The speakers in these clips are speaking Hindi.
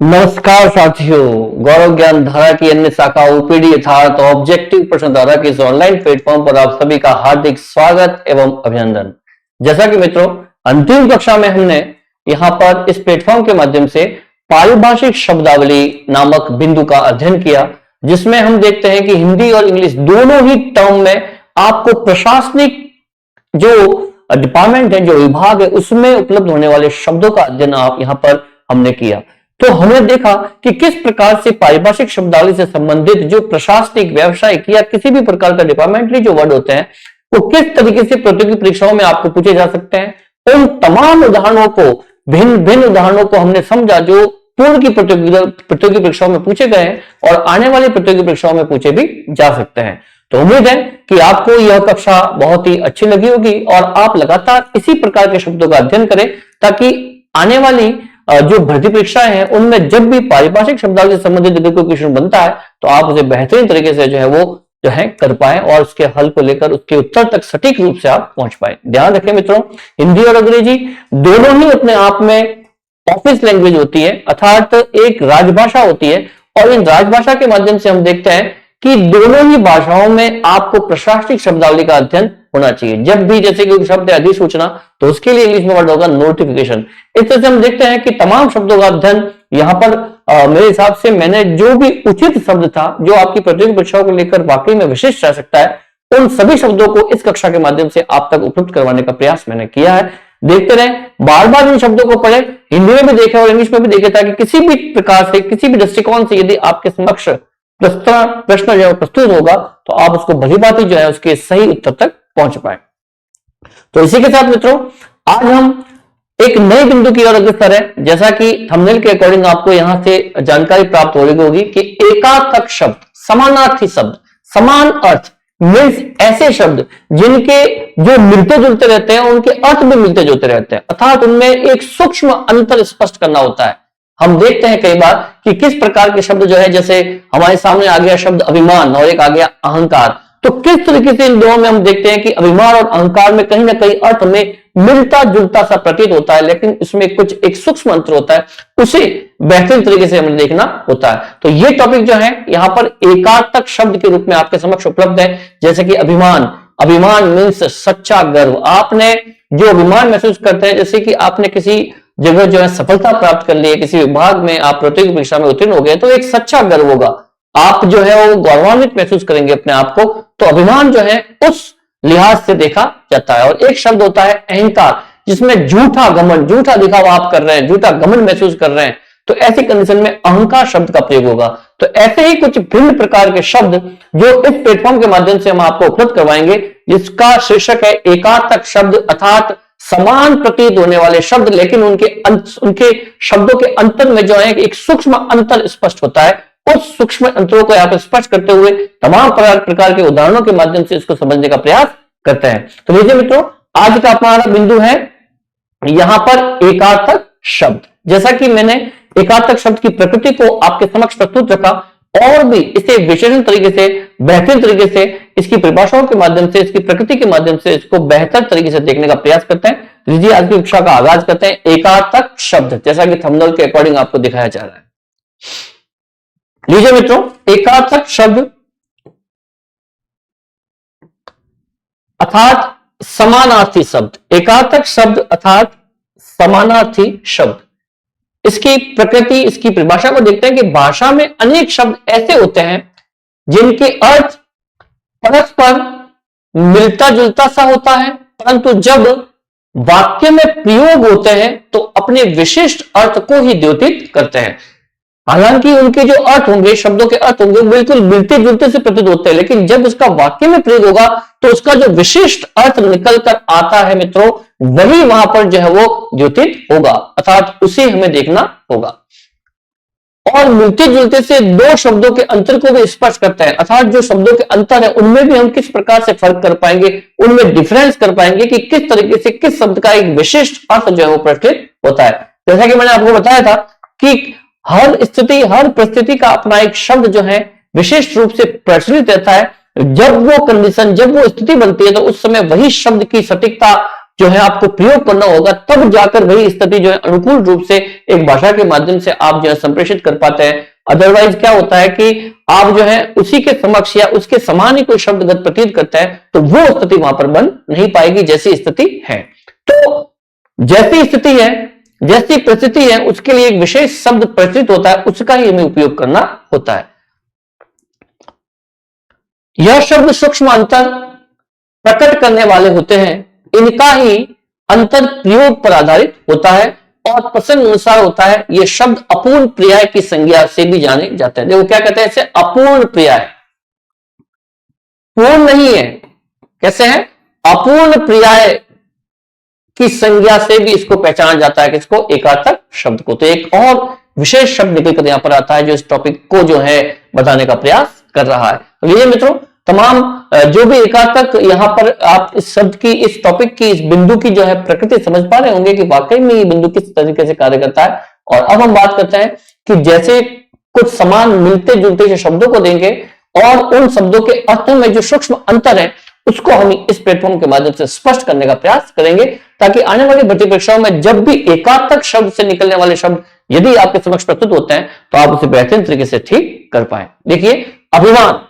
नमस्कार साथियों, गौरव ज्ञान धारा की अन्य शाखा ओपीडी अर्थात ऑब्जेक्टिव प्रश्न धारा के इस ऑनलाइन प्लेटफॉर्म पर आप सभी का हार्दिक स्वागत एवं अभिनंदन। जैसा कि मित्रों, अंतिम कक्षा में हमने यहां पर इस प्लेटफॉर्म के माध्यम से पारिभाषिक शब्दावली नामक बिंदु का अध्ययन किया, जिसमें हम देखते हैं कि हिंदी और इंग्लिश दोनों ही टर्म में आपको प्रशासनिक जो डिपार्टमेंट है, जो विभाग है, उसमें उपलब्ध होने वाले शब्दों का अध्ययन आप यहां पर हमने किया। तो हमने देखा कि किस प्रकार से पारिभाषिक शब्दावली से संबंधित जो प्रशासनिक, व्यावसायिक या किसी भी प्रकार का डिपार्टमेंटली जो वर्ड होते हैं वो किस तरीके से प्रतियोगी परीक्षाओं में आपको पूछे जा सकते हैं। उन तमाम उदाहरणों को, भिन्न भिन्न उदाहरणों को हमने समझा जो पूर्व की प्रतियोगी परीक्षाओं में पूछे गए हैं और आने वाली प्रतियोगी परीक्षाओं में पूछे भी जा सकते हैं। तो उम्मीद है कि आपको यह कक्षा बहुत ही अच्छी लगी होगी और आप लगातार इसी प्रकार के शब्दों का अध्ययन करें, ताकि आने वाली जो भर्ती परीक्षाएं हैं उनमें जब भी पारिभाषिक शब्दावली से संबंधित अगर कोई क्वेश्चन बनता है तो आप उसे बेहतरीन तरीके से जो है कर पाए और उसके हल को लेकर उसके उत्तर तक सटीक रूप से आप पहुंच पाए। ध्यान रखें मित्रों, हिंदी और अंग्रेजी दोनों ही अपने आप में ऑफिस लैंग्वेज होती है, अर्थात एक राजभाषा होती है, और इन राजभाषा के माध्यम से हम देखते हैं कि दोनों ही भाषाओं में आपको प्रशासनिक शब्दावली का अध्ययन होना चाहिए। जब भी जैसे कि शब्द है अधिसूचना, तो उसके लिए इंग्लिश में वर्ड होगा नोटिफिकेशन। इस तरह से हम देखते हैं कि तमाम शब्दों का अध्ययन यहां पर मेरे हिसाब से मैंने जो भी उचित शब्द था जो आपकी प्रतियोगी परीक्षाओं को लेकर वाकई में विशिष्ट रह सकता है, उन सभी शब्दों को इस कक्षा के माध्यम से आप तक उपलब्ध करवाने का प्रयास मैंने किया है। देखते रहें, बार बार इन शब्दों को पढ़ें, हिंदी में भी देखें और इंग्लिश में भी देखें, ताकि किसी भी प्रकार से, किसी भी दृष्टिकोण से यदि आपके समक्ष प्रश्न जो है प्रस्तुत होगा तो आप उसको भली भांति जो है उसके सही उत्तर तक पहुंच पाए। तो इसी के साथ मित्रों, आज हम एक नए बिंदु की ओर अग्रसर है। जैसा कि थंबनेल के अकॉर्डिंग आपको यहां से जानकारी प्राप्त हो रही होगी कि एकार्थक शब्द, समानार्थी शब्द, समान अर्थ मीन्स ऐसे शब्द जिनके जो मिलते जुलते रहते हैं उनके अर्थ भी मिलते जुलते रहते हैं, अर्थात उनमें एक सूक्ष्म अंतर स्पष्ट करना होता है। हम देखते हैं कई बार कि किस प्रकार के शब्द जो है, जैसे हमारे सामने आ गया शब्द अभिमान और एक आ गया अहंकार, तो किस तरीके से इन दोनों में हम देखते हैं कि अभिमान और अहंकार में कहीं ना कहीं अर्थ में मिलता जुलता सा प्रतीत होता है, लेकिन इसमें कुछ एक सूक्ष्म अंतर होता है, उसे बेहतरीन तरीके से हमें देखना होता है। तो ये टॉपिक जो है यहां पर एकार्थक शब्द के रूप में आपके समक्ष उपलब्ध है। जैसे कि अभिमान, अभिमान मीन्स सच्चा गर्व। आपने जो अभिमान महसूस करते हैं, जैसे कि आपने किसी जगह जो है सफलता प्राप्त कर ली है, किसी विभाग में आप प्रतियोगी परीक्षा में उत्तीर्ण हो गए, तो एक सच्चा गर्व होगा, आप जो है वो गौरवान्वित महसूस करेंगे अपने आप को। तो अभिमान जो है उस लिहाज से देखा जाता है। और एक शब्द होता है अहंकार, जिसमें झूठा घमंड, झूठा दिखावा आप कर रहे हैं, झूठा घमंड महसूस कर रहे हैं, तो ऐसी कंडीशन में अहंकार शब्द का प्रयोग होगा। तो ऐसे ही कुछ भिन्न प्रकार के शब्द जो इस प्लेटफॉर्म के माध्यम से हम आपको उपलब्ध करवाएंगे, जिसका शीर्षक है एकार्थक शब्द, अर्थात समान प्रतीत होने वाले शब्द, लेकिन उनके शब्दों के अंतर में जो है एक सूक्ष्म अंतर स्पष्ट होता है। उस सूक्ष्म अंतरों को यहाँ पर स्पष्ट करते हुए तमाम प्रकार के उदाहरणों के माध्यम से इसको समझने का प्रयास करते हैं। तो लीजिए मित्रों, आज का हमारा बिंदु है यहां पर एकार्थक शब्द। जैसा कि मैंने एकार्थक शब्द की प्रकृति को आपके समक्ष प्रस्तुत रखा, और भी इसे विशेषण तरीके से, बेहतरीन तरीके से इसकी परिभाषाओं के माध्यम से, इसकी प्रकृति के माध्यम से इसको बेहतर तरीके से देखने का प्रयास करते हैं। लीजिए आज की कक्षा का आगाज करते हैं। एकार्थक शब्द, जैसा कि थंबनेल के अकॉर्डिंग आपको दिखाया जा रहा है। लीजिए मित्रों, एकार्थक शब्द अर्थात समानार्थी शब्द, एकार्थक शब्द अर्थात समानार्थी शब्द। इसकी प्रकृति, इसकी परिभाषा को देखते हैं कि भाषा में अनेक शब्द ऐसे होते हैं जिनके अर्थ परस्पर मिलता जुलता सा होता है, परंतु जब वाक्य में प्रयोग होते हैं तो अपने विशिष्ट अर्थ को ही द्योतित करते हैं। हालांकि उनके जो अर्थ होंगे, शब्दों के अर्थ होंगे, बिल्कुल मिलते जुलते से प्रतीत होते हैं, लेकिन जब उसका वाक्य में प्रयोग होगा तो उसका जो विशिष्ट अर्थ निकल कर आता है मित्रों, वही वहां पर जो है वो द्योतित होगा, अर्थात उसे हमें देखना होगा। और मिलते जुलते से दो शब्दों के अंतर को भी स्पष्ट करते हैं, अर्थात जो शब्दों के अंतर है उनमें भी हम किस प्रकार से फर्क कर पाएंगे, उनमें डिफरेंस कर पाएंगे कि किस तरीके से किस शब्द का एक विशिष्ट अर्थ जो है वो प्रकट होता है। जैसा कि मैंने आपको बताया था कि हर स्थिति, हर परिस्थिति का अपना एक शब्द जो है विशिष्ट रूप से प्रचलित रहता है। जब वो कंडीशन, जब वो स्थिति बनती है तो उस समय वही शब्द की सटीकता जो है आपको प्रयोग करना होगा, तब जाकर वही स्थिति जो है अनुकूल रूप से एक भाषा के माध्यम से आप जो है संप्रेषित कर पाते हैं। अदरवाइज क्या होता है कि आप जो है उसी के समक्ष या उसके समान ही कोई शब्दगत प्रतीत करता है तो वो स्थिति वहां पर बन नहीं पाएगी जैसी स्थिति है। तो जैसी स्थिति है, जैसी परिस्थिति है, उसके लिए एक विशेष शब्द प्रचलित होता है, उसका ही हमें उपयोग करना होता है। यह शब्द सूक्ष्म अंतर प्रकट करने वाले होते हैं, इनका ही अंतर प्रयोग पर आधारित होता है और प्रसंग अनुसार होता है। यह शब्द अपूर्ण पर्याय की संज्ञा से भी जाने जाते हैं। देखो क्या कहते हैं इसे, अपूर्ण पर्याय, पूर्ण नहीं है, कैसे है, अपूर्ण पर्याय की संज्ञा से भी इसको पहचाना जाता है, किसको, एकार्थक शब्द को। तो एक और विशेष शब्द निकलकर यहां पर आता है जो इस टॉपिक को जो है बताने का प्रयास कर रहा है। तो लीजिए मित्रों, तमाम जो भी एकार्थक यहां पर आप इस शब्द की, इस टॉपिक की, इस बिंदु की जो है प्रकृति समझ पा रहे होंगे कि वाकई में ये बिंदु किस तरीके से कार्य करता है। और अब हम बात करते हैं कि जैसे कुछ समान मिलते जुलते जो शब्दों को देंगे और उन शब्दों के अर्थों में जो सूक्ष्म अंतर है उसको हम इस प्लेटफॉर्म के माध्यम से स्पष्ट करने का प्रयास करेंगे, ताकि आने वाली भर्ती परीक्षाओं में जब भी एकार्थक शब्द से निकलने वाले शब्द यदि आपके समक्ष प्रस्तुत होते हैं तो आप उसे बेहतरीन तरीके से ठीक कर पाए। देखिए, अभिमान,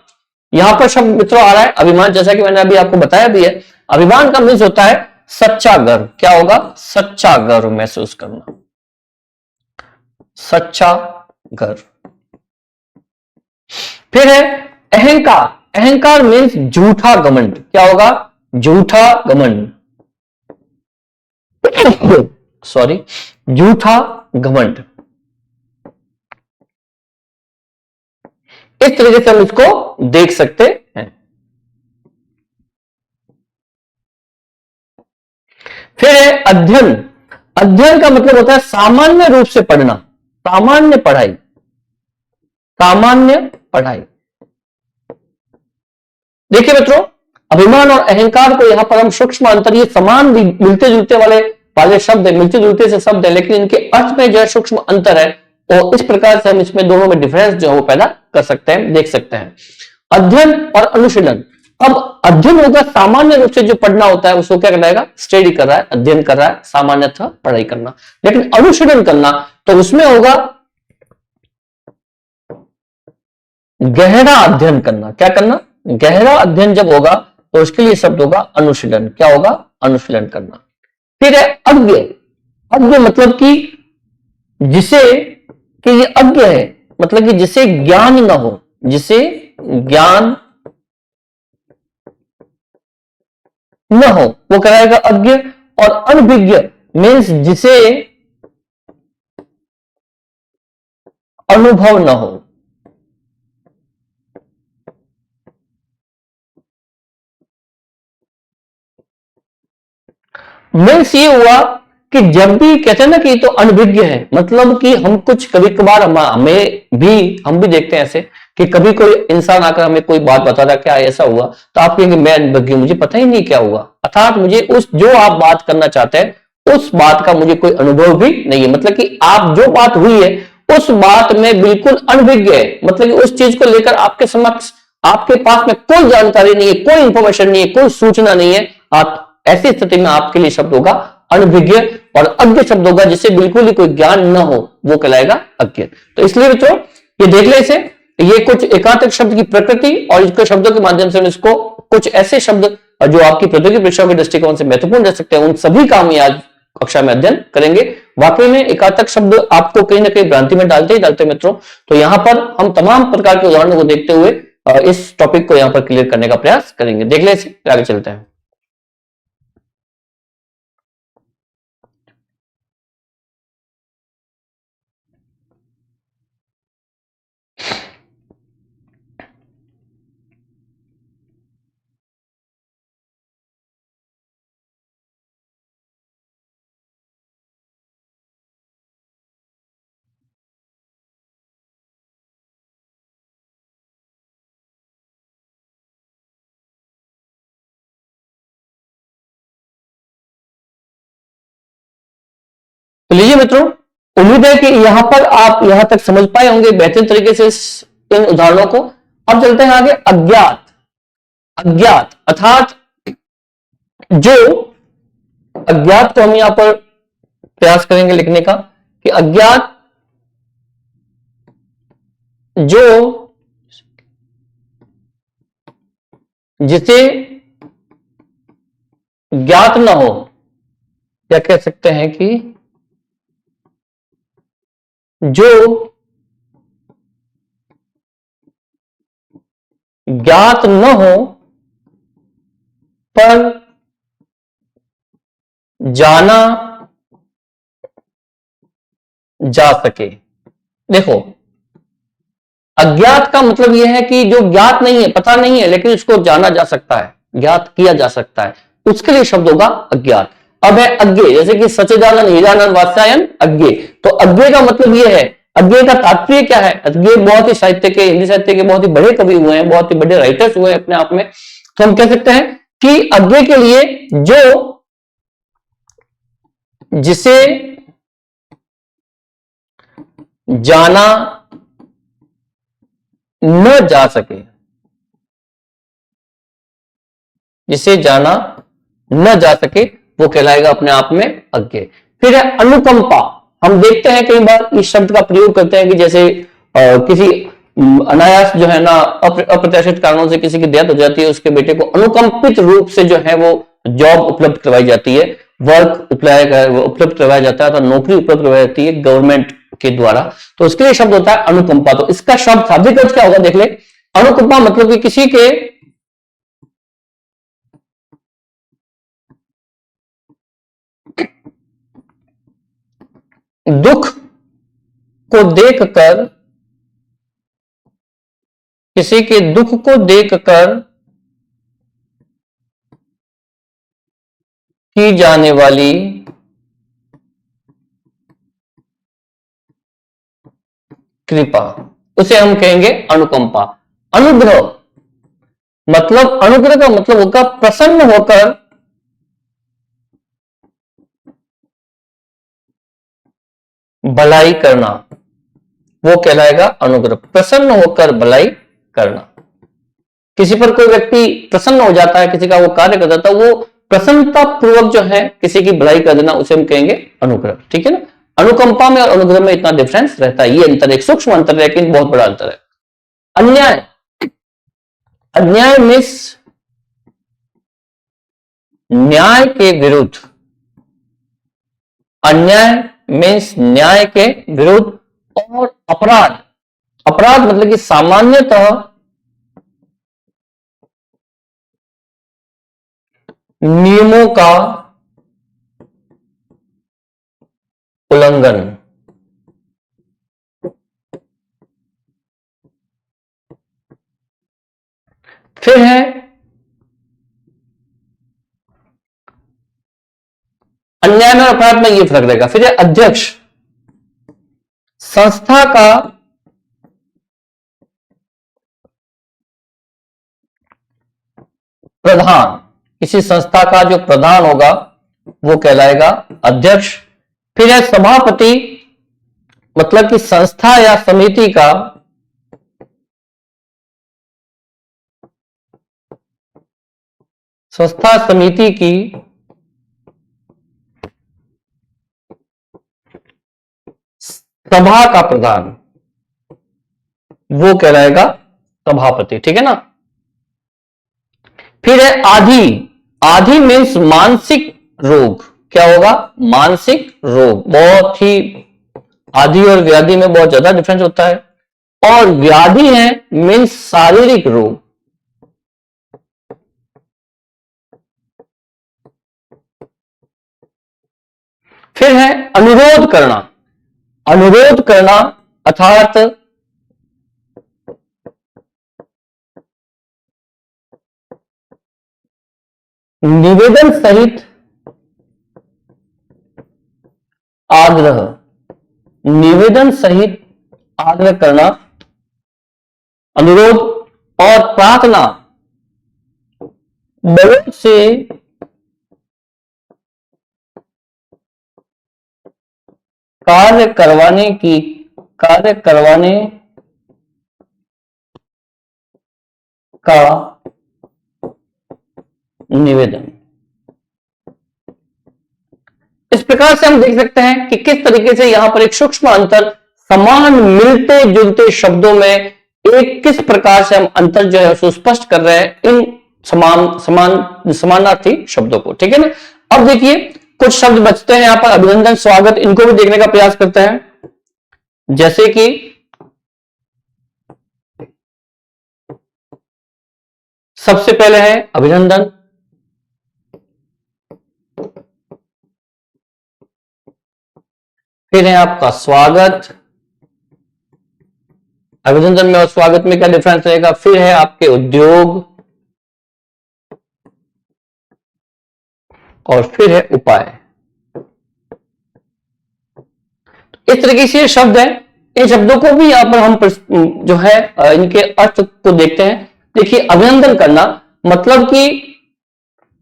यहां पर शब्द मित्रों आ रहा है अभिमान, जैसा कि मैंने अभी आपको बताया भी है। अभिमान का मीन्स होता है सच्चा गर्व। क्या होगा, सच्चा गर्व महसूस करना, सच्चा गर्व। फिर है अहंकार। अहंकार मीन्स झूठा घमंड। क्या होगा, झूठा घमंड, सॉरी, झूठा घमंड। इस तरीके से हम इसको देख सकते हैं। फिर है अध्ययन। अध्ययन का मतलब होता है सामान्य रूप से पढ़ना, सामान्य पढ़ाई, सामान्य पढ़ाई। देखिए मित्रों, अभिमान और अहंकार को यहां पर हम सूक्ष्म अंतर, ये समान मिलते जुलते वाले शब्द है, मिलते जुलते से शब्द है, लेकिन इनके अर्थ में जो है सूक्ष्म अंतर है और इस प्रकार से हम इसमें दोनों में डिफरेंस जो है वो पैदा कर सकते हैं, देख सकते हैं। अध्ययन और अनुशीलन। अब अध्ययन होगा सामान्य रूप से जो पढ़ना होता है उसको क्या कहलाएगा, स्टडी कर रहा है, अध्ययन कर रहा है, सामान्यतः पढ़ाई करना। लेकिन अनुशीलन करना तो उसमें होगा गहरा अध्ययन करना। क्या करना, गहरा अध्ययन जब होगा तो उसके लिए शब्द होगा अनुशीलन। क्या होगा, अनुशीलन करना। फिर है अज्ञ। अज्ञ मतलब कि जिसे, कि ये अज्ञ है मतलब कि जिसे ज्ञान न हो, जिसे ज्ञान न हो वो कराएगा अज्ञ। और अनभिज्ञ मीन्स जिसे अनुभव न हो। मीन्स ये हुआ कि जब भी कहते हैं ना कि तो अनभिज्ञ है, मतलब कि हम कुछ कभी कभार हम भी देखते हैं ऐसे कि कभी कोई इंसान आकर हमें कोई बात बता रहा क्या ऐसा हुआ, तो आप कहेंगे मैं अनभिज्ञ, मुझे पता ही नहीं क्या हुआ। अर्थात मुझे उस जो आप बात करना चाहते हैं उस बात का मुझे कोई अनुभव भी नहीं है, मतलब कि आप जो बात हुई है उस बात में बिल्कुल अनभिज्ञ है, मतलब कि उस चीज को लेकर आपके समक्ष, आपके पास में कोई जानकारी नहीं है, कोई इंफॉर्मेशन नहीं है, कोई सूचना नहीं है। आप ऐसी स्थिति में आपके लिए शब्द होगा अनभिज्ञ। और अज्ञ शब्द होगा जिसे बिल्कुल ही कोई ज्ञान न हो, वो कहलाएगा अज्ञ। तो इसलिए मित्रों ये देख ले इसे, ये कुछ एकांतिक शब्द की प्रकृति और इसके शब्दों के माध्यम से हम इसको कुछ ऐसे शब्द जो आपकी प्रतियोगी परीक्षाओं के दृष्टिकोण से महत्वपूर्ण रह सकते हैं, उन सभी का हम आज कक्षा में अध्ययन करेंगे। वाकई में एकांतक शब्द आपको कहीं ना कहीं भ्रांति में डालते ही डालते मित्रों। तो यहां पर हम तमाम प्रकार के उदाहरणों को देखते हुए इस टॉपिक को यहां पर क्लियर करने का प्रयास करेंगे। देख ले इसे, आगे चलते हैं। तो लीजिए मित्रों, उम्मीद है कि यहां पर आप यहां तक समझ पाए होंगे बेहतरीन तरीके से इन उदाहरणों को। अब चलते हैं आगे। अज्ञात। अज्ञात अर्थात जो अज्ञात को हम यहां पर प्रयास करेंगे लिखने का कि अज्ञात जो जिसे ज्ञात न हो, क्या कह सकते हैं कि जो ज्ञात न हो पर जाना जा सके। देखो, अज्ञात का मतलब यह है कि जो ज्ञात नहीं है, पता नहीं है, लेकिन उसको जाना जा सकता है, ज्ञात किया जा सकता है, उसके लिए शब्द होगा अज्ञात। अब है अज्ञे, जैसे कि सच्चिदानंद हीरानंद वात्स्यायन अज्ञे, तो अज्ञे का मतलब यह है, अज्ञे का तात्पर्य क्या है? अज्ञे बहुत ही साहित्य के, हिंदी साहित्य के बहुत ही बड़े कवि हुए हैं, बहुत ही बड़े राइटर्स हुए हैं अपने आप में। तो हम कह सकते हैं कि अज्ञे के लिए जो जिसे जाना न जा सके, जिसे जाना न जा सके, वो कहलाएगा अपने आप में अज्ञे। फिर है अनुकंपा। हम देखते हैं कई बार इस शब्द का प्रयोग करते हैं कि जैसे किसी अनायास जो है ना, अप्रत्याशित कारणों से किसी की डेथ हो जाती है, उसके बेटे को अनुकंपित रूप से जो है वो जॉब उपलब्ध करवाई जाती है, वर्क उपलब्ध करवाया जाता है, तो नौकरी उपलब्ध करवाई जाती है गवर्नमेंट के द्वारा, तो उसके लिए शब्द होता है अनुकंपा। तो इसका शब्द शाब्दिक अर्थ क्या होगा देख ले। अनुकंपा मतलब कि किसी के दुख को देखकर, किसी के दुख को देखकर की जाने वाली कृपा, उसे हम कहेंगे अनुकंपा। अनुग्रह मतलब, अनुग्रह का मतलब होगा प्रसन्न होकर भलाई करना, वो कहलाएगा अनुग्रह। प्रसन्न होकर भलाई करना, किसी पर कोई व्यक्ति प्रसन्न हो जाता है, किसी का वो कार्य कर जाता है, वो प्रसन्नता पूर्वक जो है किसी की भलाई कर देना, उसे हम कहेंगे अनुग्रह। ठीक है ना। अनुकंपा में और अनुग्रह में इतना डिफरेंस रहता है, ये अंतर एक सूक्ष्म अंतर है, लेकिन बहुत बड़ा अंतर है। अन्याय, अन्याय मीन्स न्याय के विरुद्ध, अन्याय मीन्स न्याय के विरुद्ध। और अपराध, अपराध मतलब कि सामान्यतः नियमों का उल्लंघन। फिर है अन्याय में अपराध में ये फर्क रहेगा। फिर है अध्यक्ष, संस्था का प्रधान, किसी संस्था का जो प्रधान होगा वो कहलाएगा अध्यक्ष। फिर है सभापति, मतलब कि संस्था या समिति का संस्था समिति की सभा का प्रधान, वो कहलाएगा सभापति। ठीक है ना। फिर है आधि, आधि मीन्स मानसिक रोग। क्या होगा? मानसिक रोग। बहुत ही आदि और व्याधि में बहुत ज्यादा डिफरेंस होता है। और व्याधि है मीन्स शारीरिक रोग। फिर है अनुरोध करना, अनुरोध करना अर्थात निवेदन सहित आग्रह, निवेदन सहित आग्रह करना, अनुरोध और प्रार्थना बड़ों से कार्य करवाने की, कार्य करवाने का निवेदन। इस प्रकार से हम देख सकते हैं कि किस तरीके से यहां पर एक सूक्ष्म अंतर समान मिलते जुलते शब्दों में एक किस प्रकार से हम अंतर जो है सुस्पष्ट कर रहे हैं इन समानार्थी शब्दों को। ठीक है ना। अब देखिए कुछ शब्द बचते हैं यहां पर, अभिनंदन, स्वागत, इनको भी देखने का प्रयास करते हैं। जैसे कि सबसे पहले है अभिनंदन, फिर है आपका स्वागत। अभिनंदन में और स्वागत में क्या डिफरेंस रहेगा? फिर है आपके उद्योग और फिर है उपाय। इस तरीके से शब्द है, इन शब्दों को भी यहां पर हम जो है इनके अर्थ को देखते हैं। देखिए अभिनंदन करना मतलब कि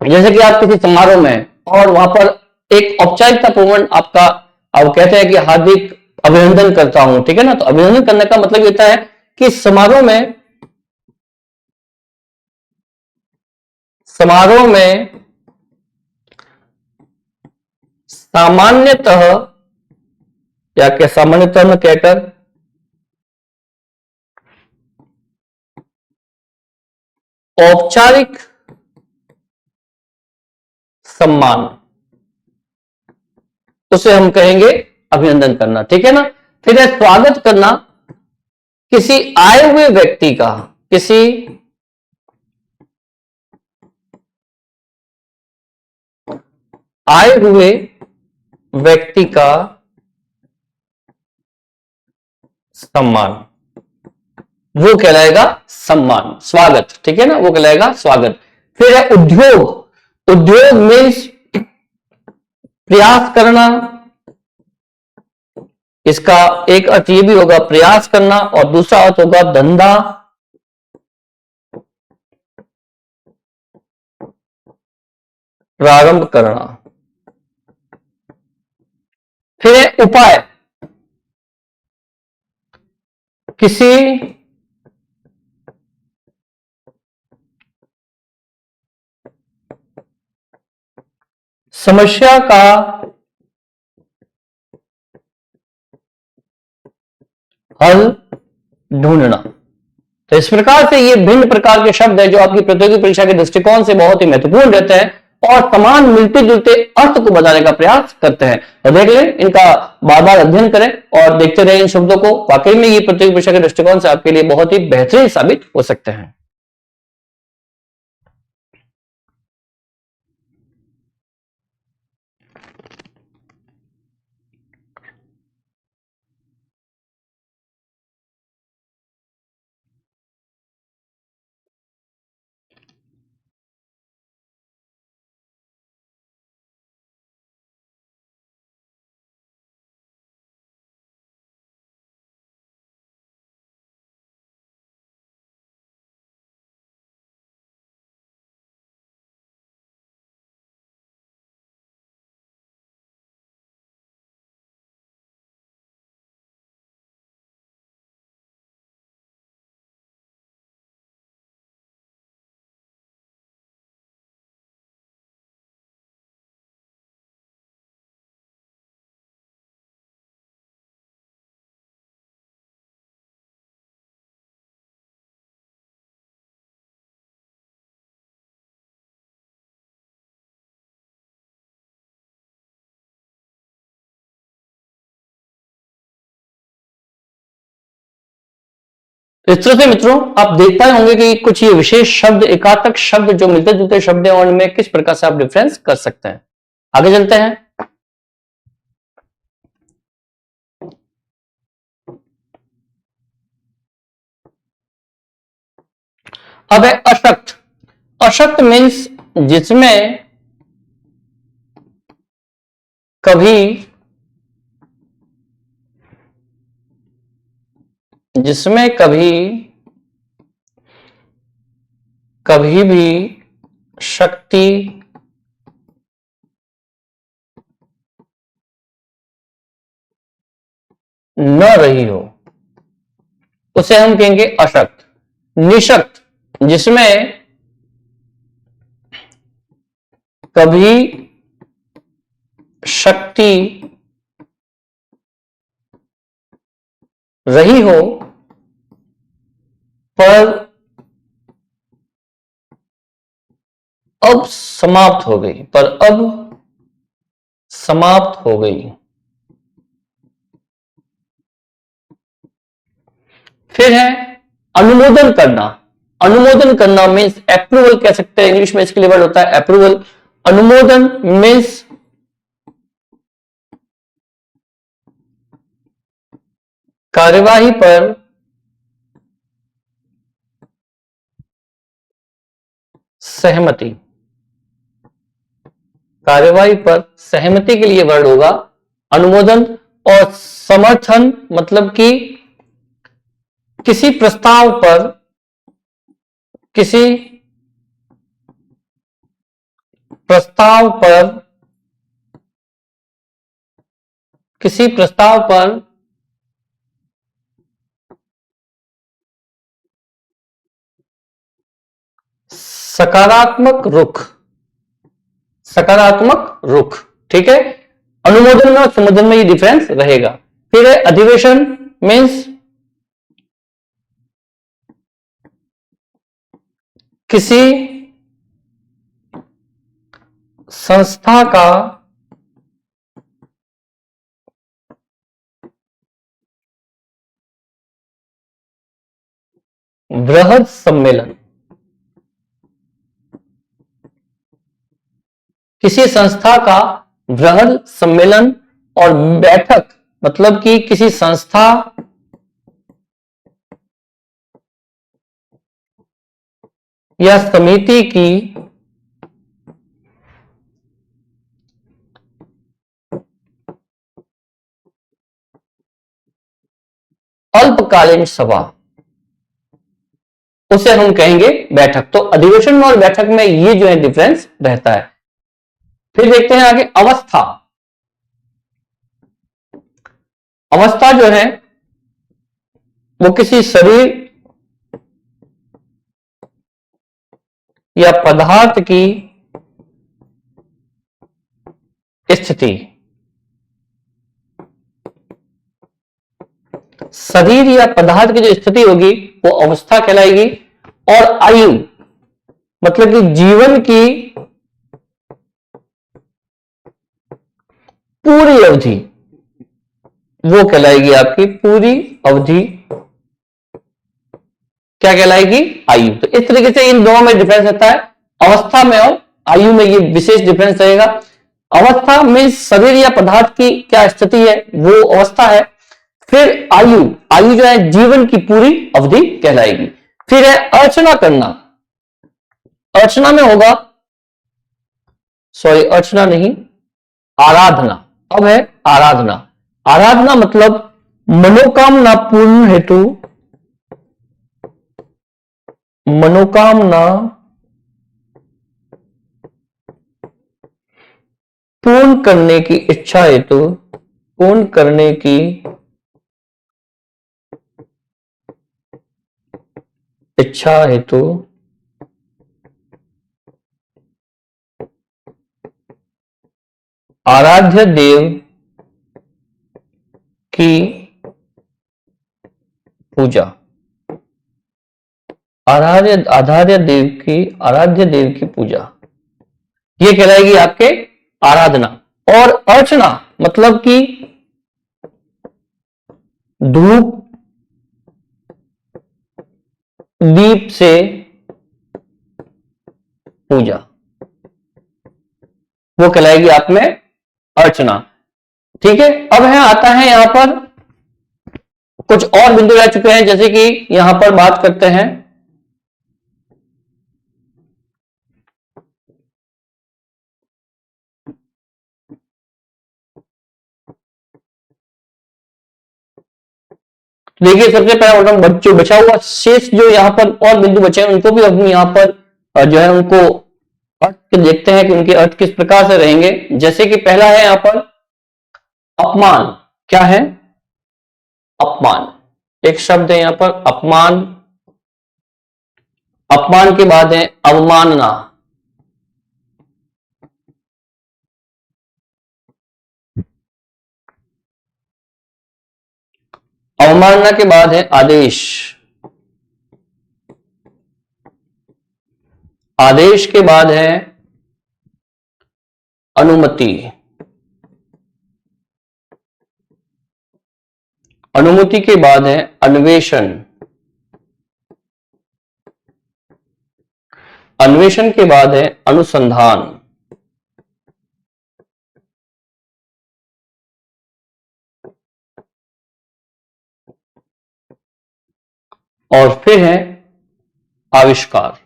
जैसे कि आप किसी समारोह में और वहां पर एक औपचारिकता पूर्ण आपका आप कहते हैं कि हार्दिक अभिनंदन करता हूं। ठीक है ना। तो अभिनंदन करने का मतलब होता है कि समारोह में सामान्यतः या क्या सामान्यतः में कहकर औपचारिक सम्मान, उसे हम कहेंगे अभिनंदन करना। ठीक है ना। फिर है स्वागत करना, किसी आए हुए व्यक्ति का, किसी आए हुए व्यक्ति का सम्मान, वो कहलाएगा सम्मान, स्वागत। ठीक है ना, वो कहलाएगा स्वागत। फिर है उद्योग, उद्योग मीन्स प्रयास करना, इसका एक अर्थ ये भी होगा प्रयास करना और दूसरा अर्थ होगा धंधा, प्रारंभ करना। फिर है उपाय, किसी समस्या का हल ढूंढना। तो इस प्रकार से ये भिन्न प्रकार के शब्द है जो आपकी प्रतियोगी परीक्षा के दृष्टिकोण से बहुत ही महत्वपूर्ण रहते हैं और समान मिलते जुलते अर्थ को बताने का प्रयास करते हैं। तो देख लें, इनका बार बार अध्ययन करें और देखते रहे इन शब्दों को। वाकई में ये प्रतियोगी परीक्षा के दृष्टिकोण से आपके लिए बहुत ही बेहतरीन साबित हो सकते हैं। तो इस तरह से मित्रों आप देख पाए होंगे कि कुछ ये विशेष शब्द, एकात्मक शब्द जो मिलते जुलते शब्द हैं, उनमें किस प्रकार से आप डिफरेंस कर सकते हैं। आगे चलते हैं। अब है अशक्त। अशक्त मीन्स जिसमें कभी कभी भी शक्ति न रही हो, उसे हम कहेंगे अशक्त। निशक्त, जिसमें कभी शक्ति रही हो पर अब समाप्त हो गई, फिर है अनुमोदन करना। अनुमोदन करना मीन्स अप्रूवल कह सकते हैं, इंग्लिश में इसके लिए वर्ड होता है अप्रूवल। अनुमोदन मीन्स कार्यवाही पर सहमति। कार्यवाही पर सहमति के लिए वर्ड होगा अनुमोदन। और समर्थन मतलब कि किसी प्रस्ताव पर सकारात्मक रुख। ठीक है, अनुमोदन में और संबोधन में ये डिफरेंस रहेगा। फिर है अधिवेशन मीन्स किसी संस्था का वृहद सम्मेलन। किसी संस्था का वृहद सम्मेलन और बैठक मतलब कि किसी संस्था या समिति की अल्पकालीन सभा, उसे हम कहेंगे बैठक। तो अधिवेशन में और बैठक में ये जो है डिफरेंस रहता है। फिर देखते हैं आगे अवस्था। अवस्था जो है वो किसी शरीर या पदार्थ की स्थिति, शरीर या पदार्थ की जो स्थिति होगी वो अवस्था कहलाएगी। और आयु मतलब कि जीवन की पूरी अवधि, वो कहलाएगी आपकी पूरी अवधि, क्या कहलाएगी? आयु। तो इस तरीके से इन दोनों में डिफरेंस रहता है, अवस्था में और आयु में ये विशेष डिफरेंस रहेगा। अवस्था में शरीर या पदार्थ की क्या स्थिति है वो अवस्था है। फिर आयु, आयु जो है जीवन की पूरी अवधि कहलाएगी। फिर है अर्चना करना। अर्चना में होगा, सॉरी अर्चना नहीं, आराधना। अब है आराधना। आराधना मतलब मनोकामना पूर्ण हेतु, मनोकामना पूर्ण करने की इच्छा हेतु, पूर्ण करने की इच्छा हेतु आराध्य देव की पूजा, आराध्य देव की पूजा, ये कहलाएगी आपके आराधना। और अर्चना मतलब कि धूप दीप से पूजा, वो कहलाएगी आप में अर्चना। ठीक है, अब है आता है यहां पर कुछ और बिंदु रह चुके हैं, जैसे कि यहां पर बात करते हैं देखिए सबसे पहला बच्चों बचा हुआ शेष जो यहाँ पर और बिंदु बचे हैं उनको भी हम यहाँ पर जो है उनको अर्थ देखते हैं कि उनके अर्थ किस प्रकार से रहेंगे। जैसे कि पहला है यहाँ पर अपमान। क्या है? अपमान। एक शब्द है यहाँ पर अपमान। अपमान के बाद है अवमानना। अवमानना के बाद है आदेश, आदेश के बाद है अनुमति, अनुमति के बाद है अन्वेषण, अन्वेषण के बाद है अनुसंधान, और फिर है आविष्कार।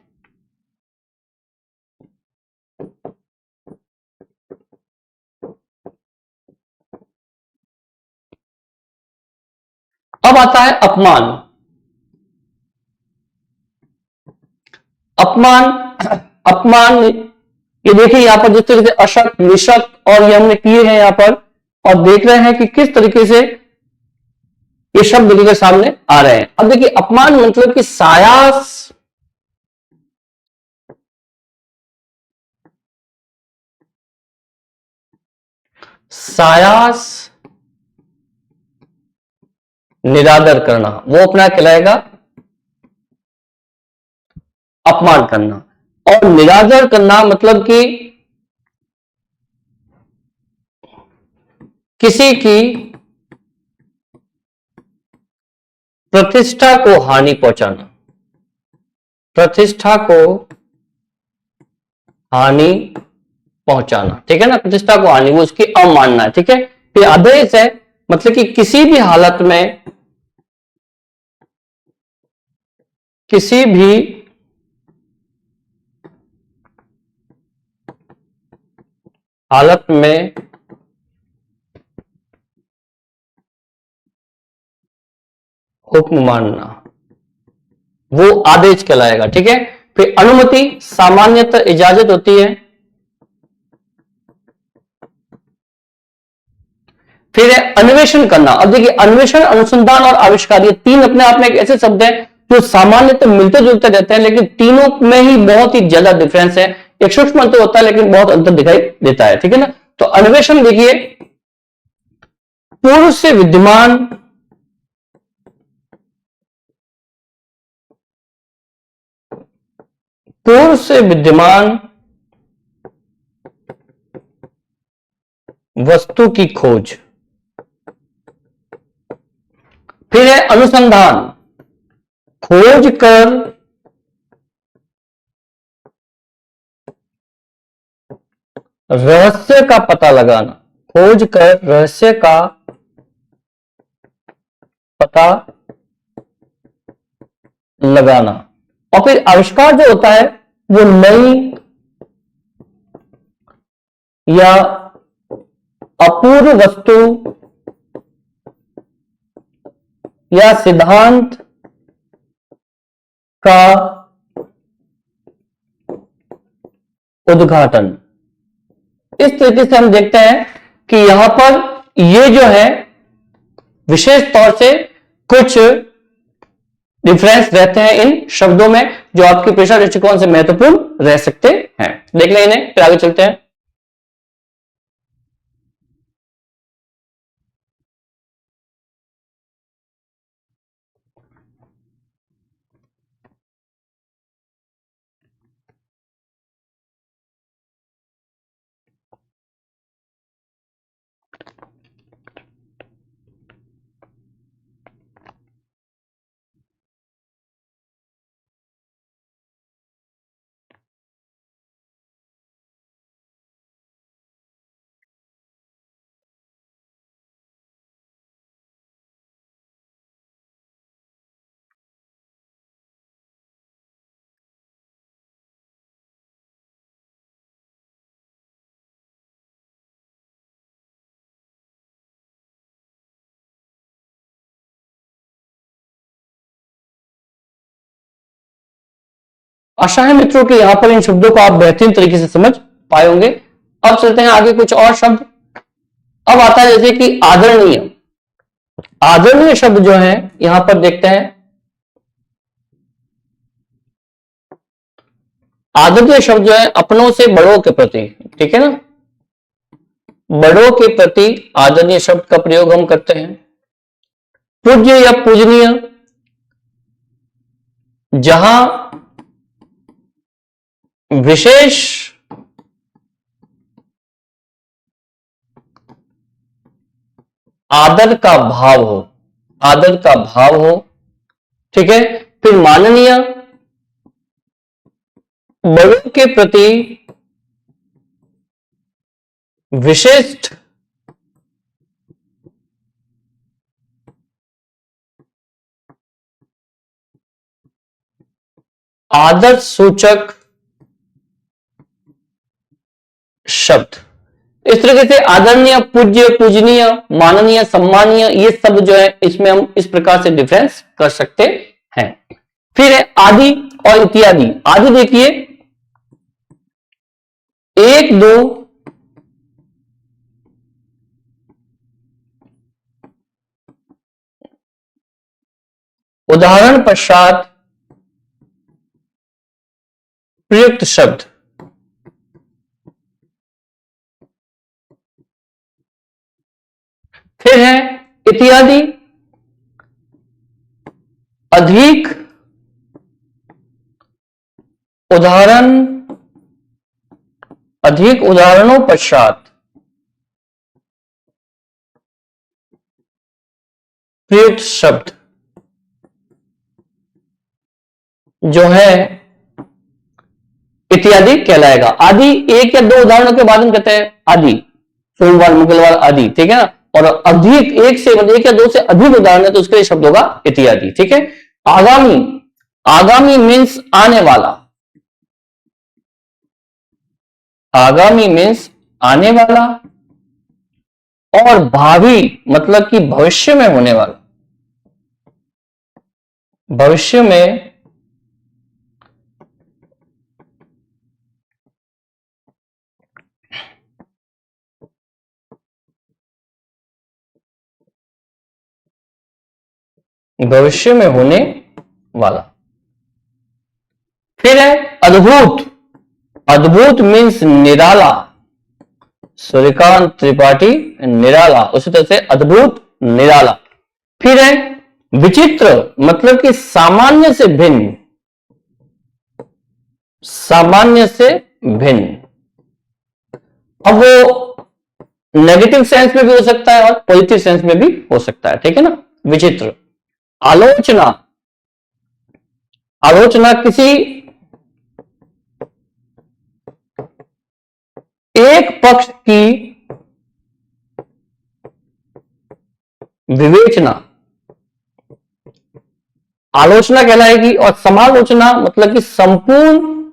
अब आता है अपमान। अपमान, अपमान ये देखिए यहां पर जिस तरीके से अशक्त, निशक्त और ये हमने किए हैं यहां पर, और देख रहे हैं कि किस तरीके से ये शब्द के सामने आ रहे हैं। अब देखिए अपमान मतलब कि सायास, सायास निरादर करना, वो अपना कहलाएगा अपमान करना। और निरादर करना मतलब कि किसी की प्रतिष्ठा को हानि पहुंचाना, प्रतिष्ठा को हानि पहुंचाना, ठीक है ना, प्रतिष्ठा को हानि, वो उसकी अवमानना है, ठीक है। फिर आदेश है मतलब कि किसी भी हालत में, किसी भी हालत में हुक्म मानना, वो आदेश कहलाएगा, ठीक है। फिर अनुमति सामान्यतः इजाजत होती है। फिर है अन्वेषण करना। अब देखिए अन्वेषण, अनुसंधान और आविष्कार, ये तीन अपने आप में एक ऐसे शब्द हैं जो सामान्यतः मिलते जुलते रहते हैं, लेकिन तीनों में ही बहुत ही ज्यादा डिफरेंस है। एक सूक्ष्म अंतर होता है लेकिन बहुत अंतर दिखाई देता है, ठीक है ना। तो अन्वेषण देखिए, पूर्व से विद्यमान पूर्व से विद्यमान वस्तु की खोज। फिर है अनुसंधान, खोज कर रहस्य का पता लगाना, खोज कर रहस्य का पता लगाना। और फिर आविष्कार जो होता है वो नई या अपूर्व वस्तु या सिद्धांत का उद्घाटन। इस तरीके से हम देखते हैं कि यहां पर ये जो है विशेष तौर से कुछ डिफरेंस रहते हैं इन शब्दों में, जो आपकी परीक्षा दृष्टिकोण से महत्वपूर्ण रह सकते हैं। देख लें इन्हें, फिर आगे चलते हैं। आशा है मित्रों कि यहां पर इन शब्दों को आप बेहतरीन तरीके से समझ पाए होंगे। अब चलते हैं आगे कुछ और शब्द। अब आता है जैसे कि आदरणीय। आदरणीय शब्द जो है यहां पर देखते हैं, आदरणीय शब्द जो है अपनों से बड़ों के प्रति, ठीक है ना, बड़ों के प्रति आदरणीय शब्द का प्रयोग हम करते हैं। पूज्य या पूजनीय, जहां विशेष आदर का भाव हो, आदर का भाव हो। ठीक है। फिर माननीय, बड़ों के प्रति विशिष्ट आदर सूचक शब्द। इस तरीके से आदरणीय, पूज्य, पूजनीय, माननीय, सम्मानीय, ये सब जो है इसमें हम इस प्रकार से डिफरेंस कर सकते हैं। फिर है आदि और इत्यादि। आदि देखिए, एक दो उदाहरण पश्चात प्रयुक्त शब्द। फिर है इत्यादि, अधिक उदाहरण, अधिक उदाहरणों पश्चात प्रयुक्त शब्द जो है इत्यादि कहलाएगा। आदि एक या दो उदाहरणों के बाद हम कहते हैं आदि, सोमवार, मंगलवार आदि। ठीक है ना। और अधिक, एक से मतलब एक या दो से अधिक उदाहरण है तो उसके लिए शब्द होगा इत्यादि। ठीक है। आगामी, आगामी मीन्स आने वाला, आगामी मीन्स आने वाला। और भावी मतलब कि भविष्य में होने वाला, भविष्य में भविष्य में होने वाला। फिर है अद्भुत। अद्भुत मीन्स निराला। सूर्यकांत त्रिपाठी निराला, उसी तरह से अद्भुत, निराला। फिर है विचित्र मतलब कि सामान्य से भिन्न, सामान्य से भिन्न। अब वो नेगेटिव सेंस में भी हो सकता है और पॉजिटिव सेंस में भी हो सकता है। ठीक है ना। विचित्र। आलोचना, आलोचना किसी एक पक्ष की विवेचना, आलोचना कहलाएगी। और समालोचना मतलब कि संपूर्ण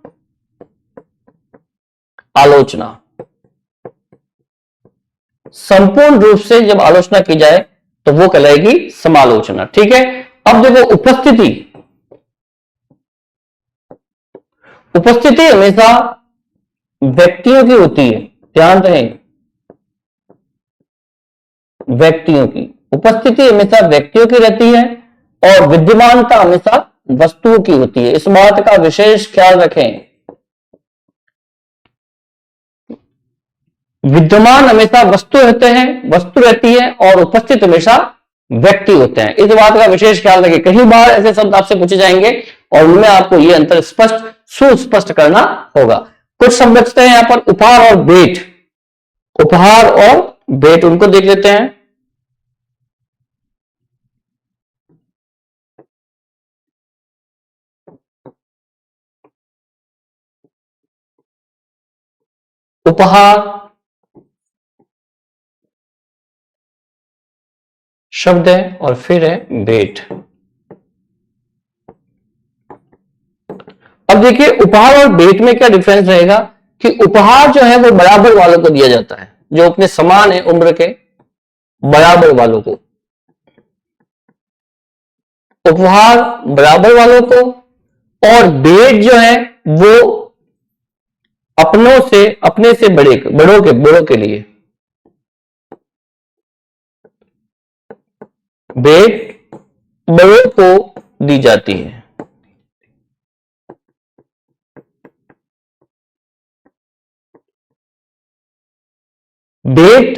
आलोचना, संपूर्ण रूप से जब आलोचना की जाए तो वो कहलाएगी समालोचना। ठीक है। अब देखो उपस्थिति, उपस्थिति हमेशा व्यक्तियों की होती है, ध्यान रहे, व्यक्तियों की उपस्थिति हमेशा व्यक्तियों की रहती है और विद्यमानता हमेशा वस्तुओं की होती है। इस बात का विशेष ख्याल रखें। विद्यमान हमेशा वस्तु रहते हैं, वस्तु रहती है, और उपस्थित हमेशा व्यक्ति होते हैं। इस बात का विशेष ख्याल रखें। कई बार ऐसे शब्द आपसे पूछे जाएंगे और उनमें आपको यह अंतर स्पष्ट, सुस्पष्ट करना होगा। कुछ शब्द बचते हैं यहां पर, उपहार और भेंट। उपहार और भेंट, उनको देख लेते हैं। उपहार शब्द है और फिर है भेंट। अब देखिए उपहार और भेंट में क्या डिफरेंस रहेगा कि उपहार जो है वो बराबर वालों को दिया जाता है, जो अपने समान है उम्र के, बराबर वालों को। उपहार बराबर वालों को, और भेंट जो है वो अपनों से, अपने से बड़े, बड़ों के लिए। भेंट बड़ों को दी जाती है। भेंट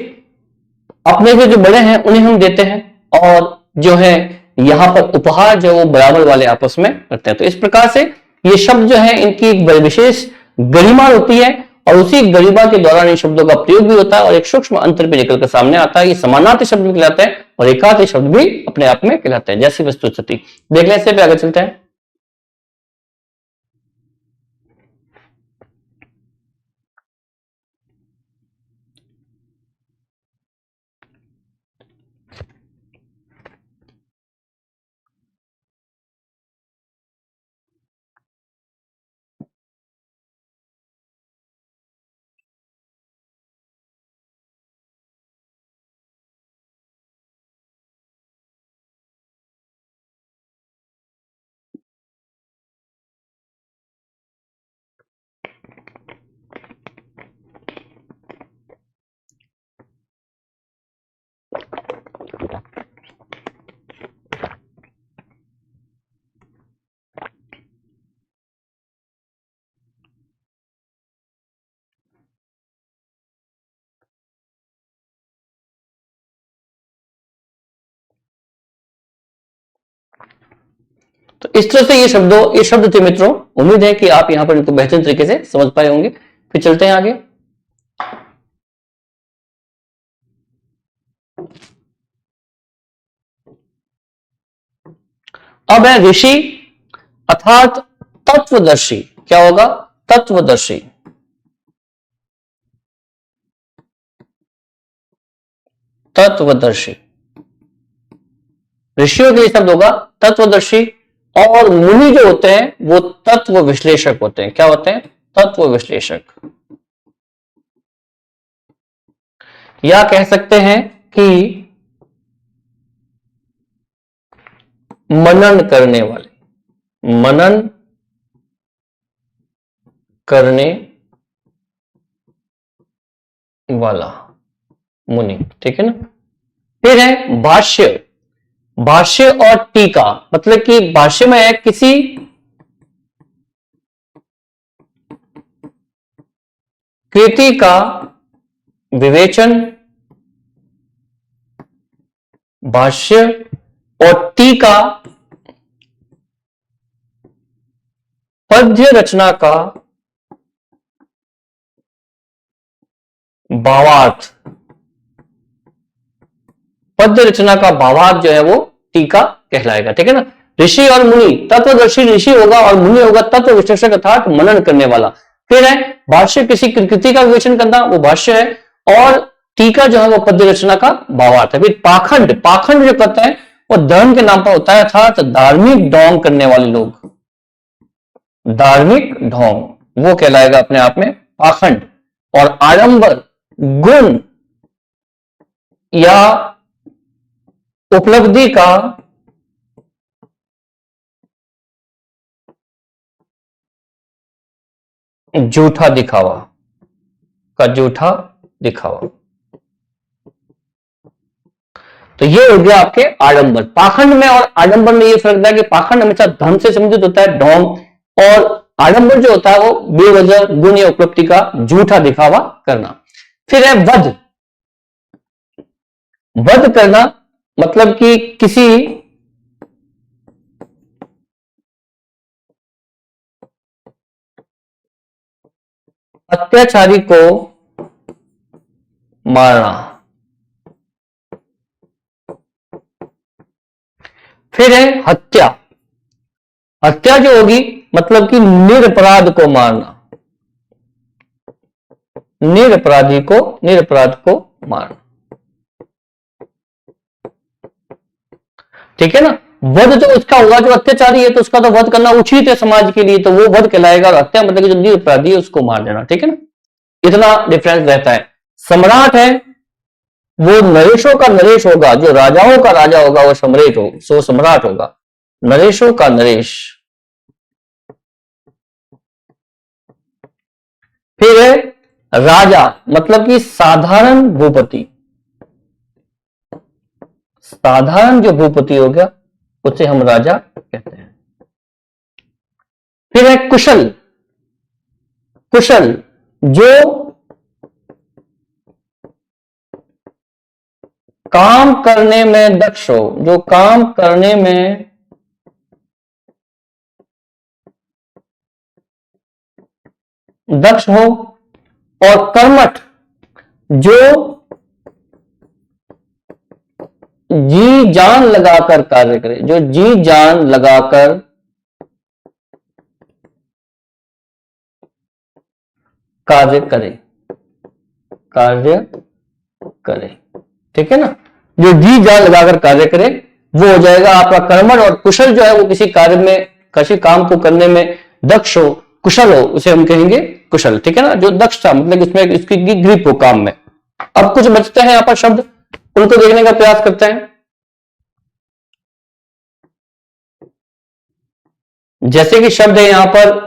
अपने से जो बड़े हैं उन्हें हम देते हैं, और जो है यहां पर उपहार जो वो बराबर वाले आपस में रखते हैं। तो इस प्रकार से ये शब्द जो है इनकी एक विशेष गरिमा होती है और उसी गरिमा के दौरान इन शब्दों का प्रयोग भी होता है और एक सूक्ष्म अंतर भी निकल कर सामने आता है। ये समानार्थी शब्द भी कहलाते हैं और एकार्थी शब्द भी अपने आप में कहलाते हैं, जैसी वस्तु स्थिति। देख लें, इससे पे आगे चलते हैं। तो इस तरह से ये शब्द थे मित्रों। उम्मीद है कि आप यहां पर इनको बेहतर तरीके से समझ पाए होंगे। फिर चलते हैं आगे। अब है ऋषि अर्थात तत्वदर्शी। क्या होगा? तत्वदर्शी। तत्वदर्शी ऋषियों के लिए शब्द होगा तत्वदर्शी। और मुनि जो होते हैं वो तत्व विश्लेषक होते हैं। क्या होते हैं? तत्व विश्लेषक। या कह सकते हैं कि मनन करने वाले, मनन करने वाला मुनि। ठीक है ना। फिर है भाष्य। भाष्य और टीका मतलब कि भाष्य में है किसी कृति का विवेचन, भाष्य और टीका पद्य रचना का भावार्थ। पद्य रचना का भावार्थ जो है वो टीका कहलाएगा। ठीक है ना। ऋषि और मुनि, तत्वदर्शी ऋषि होगा और मुनि होगा तत्व विश्लेषक अर्थात मनन करने वाला। फिर है भाष्य, किसी कृति का विवेचन करना, वो भाष्य है। और टीका जो है वो पद्य रचना का भावार्थ है। फिर पाखंड, पाखंड जो करते हैं वो धर्म के नाम पर होता है अर्थात धार्मिक ढोंग करने वाले लोग, धार्मिक ढोंग वो कहलाएगा अपने आप में पाखंड। और आडंबर गुण या उपलब्धि का झूठा दिखावा, का झूठा दिखावा। तो ये हो गया आपके आडंबर। पाखंड में और आडंबर में ये फर्क है कि पाखंड हमेशा धर्म से संबंधित होता है, ढोंग, और आडंबर जो होता है वो बेवजह गुण या उपलब्धि का झूठा दिखावा करना। फिर है वध। वध करना मतलब कि किसी अत्याचारी को मारना। फिर है हत्या। हत्या जो होगी मतलब कि निरपराध को मारना, निरपराध को मारना। ठीक है ना। वध जो उसका होगा, जो अत्याचारी है तो उसका तो वध करना उचित है समाज के लिए, तो वो वध कहलाएगा। और हत्या मतलब कि जो निरपराधी है उसको मार देना। ठीक है ना। इतना डिफरेंस रहता है। सम्राट है वो नरेशों का नरेश होगा, जो राजाओं का राजा होगा वो सम्राट हो, सो सम्राट होगा, नरेशों का नरेश। फिर है राजा मतलब कि साधारण भूपति, साधारण जो भूपति हो गया उसे हम राजा कहते हैं। फिर है कुशल। कुशल जो काम करने में दक्ष हो, जो काम करने में दक्ष हो, और कर्मठ, जो जी जान लगाकर कार्य करे, जो जी जान लगाकर कार्य करे, कार्य करे, ठीक है ना। जो जी जान लगाकर कार्य करे वो हो जाएगा आपका कर्मठ, और कुशल जो है वो किसी कार्य में, किसी काम को करने में दक्ष हो, कुशल हो, उसे हम कहेंगे कुशल, ठीक है ना। जो दक्ष था मतलब इसमें इसकी ग्रिप हो काम में। अब कुछ बचते हैं यहाँ पर शब्द, उनको देखने का प्रयास करते हैं। जैसे कि शब्द है यहां पर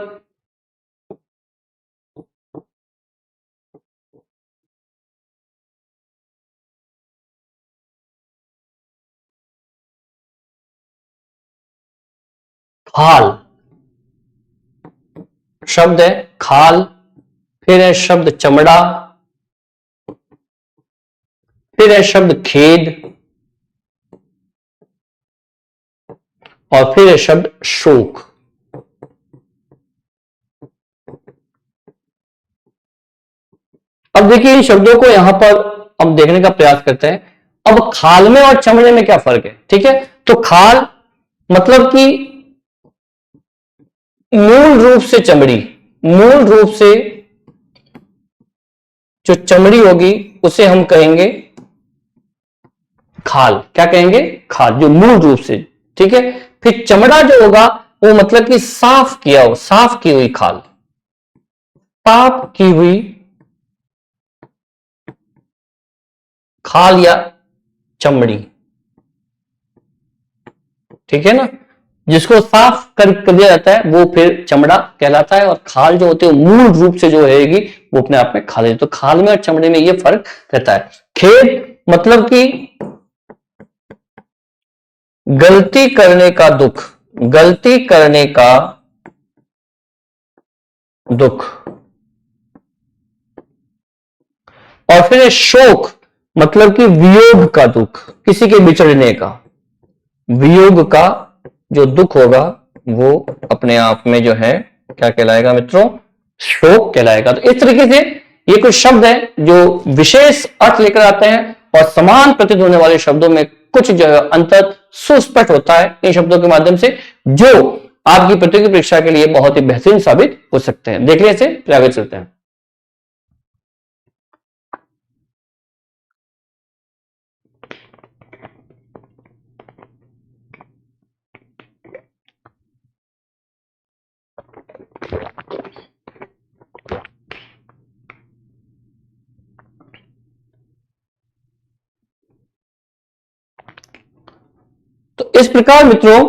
खाल, शब्द है खाल, फिर है शब्द चमड़ा, फिर है शब्द खेद, और फिर है शब्द शोक। अब देखिए इन शब्दों को यहां पर हम देखने का प्रयास करते हैं। अब खाल में और चमड़े में क्या फर्क है, ठीक है। तो खाल मतलब कि मूल रूप से चमड़ी, मूल रूप से जो चमड़ी होगी उसे हम कहेंगे खाल। क्या कहेंगे? खाल, जो मूल रूप से, ठीक है। फिर चमड़ा जो होगा वो मतलब कि साफ किया हो, साफ की हुई खाल, साफ की हुई खाल या चमड़ी, ठीक है ना। जिसको साफ कर दिया जाता है वो फिर चमड़ा कहलाता है, और खाल जो होती है मूल रूप से जो रहेगी वो अपने आप में खाल है। तो खाल में और चमड़े में ये फर्क रहता है। खेद मतलब कि गलती करने का दुख, गलती करने का दुख। और फिर शोक मतलब कि वियोग का दुख, किसी के बिछड़ने का, वियोग का जो दुख होगा वो अपने आप में जो है क्या कहलाएगा मित्रों? शोक कहलाएगा। तो इस तरीके से ये कुछ शब्द हैं जो विशेष अर्थ लेकर आते हैं, और समान प्रतीत होने वाले शब्दों में कुछ जो है अंतर सुस्पष्ट होता है इन शब्दों के माध्यम से, जो आपकी प्रतियोगी परीक्षा के लिए बहुत ही बेहतरीन साबित हो सकते हैं। देखिए इसे आगे चलते हैं। तो इस प्रकार मित्रों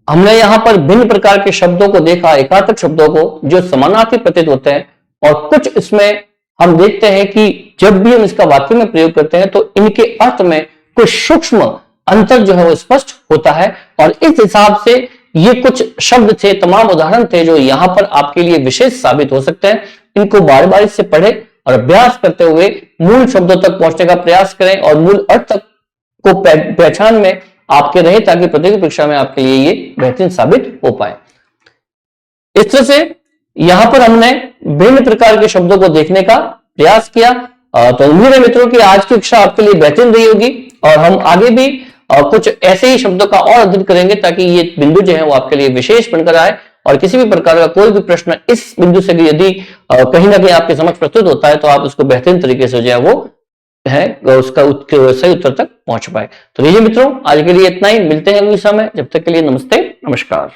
हमने यहां पर भिन्न प्रकार के शब्दों को देखा, एकार्थक शब्दों को जो समानार्थी प्रतीत होते हैं, और कुछ इसमें हम देखते हैं कि जब भी हम इसका वाक्य में प्रयोग करते हैं तो इनके अर्थ में कुछ सूक्ष्म अंतर जो है वो स्पष्ट होता है। और इस हिसाब से ये कुछ शब्द थे, तमाम उदाहरण थे जो यहां पर आपके लिए विशेष साबित हो सकते हैं। इनको बार बार से पढ़े और अभ्यास करते हुए मूल शब्दों तक पहुंचने का प्रयास करें, और मूल अर्थ तक को पहचान में आपके रहे, ताकि प्रतियोगी परीक्षा में आपके लिए ये बेहतरीन साबित हो पाए। इस तरह से यहां पर हमने भिन्न प्रकार के शब्दों को देखने का प्रयास किया। तो उम्मीद है मित्रों कि आज की कक्षा आपके लिए बेहतरीन रही होगी, और हम आगे भी कुछ ऐसे ही शब्दों का और अध्ययन करेंगे ताकि ये बिंदु जो है वो आपके लिए विशेष बनकर आए। और किसी भी प्रकार का कोई भी प्रश्न इस बिंदु से यदि कहीं ना कहीं आपके समक्ष प्रस्तुत होता है तो आप उसको बेहतरीन तरीके से जो है वो है उसका सही उत्तर तक पहुंच पाए। तो लीजिए मित्रों आज के लिए इतना ही, मिलते हैं अगले समय, जब तक के लिए नमस्ते, नमस्कार।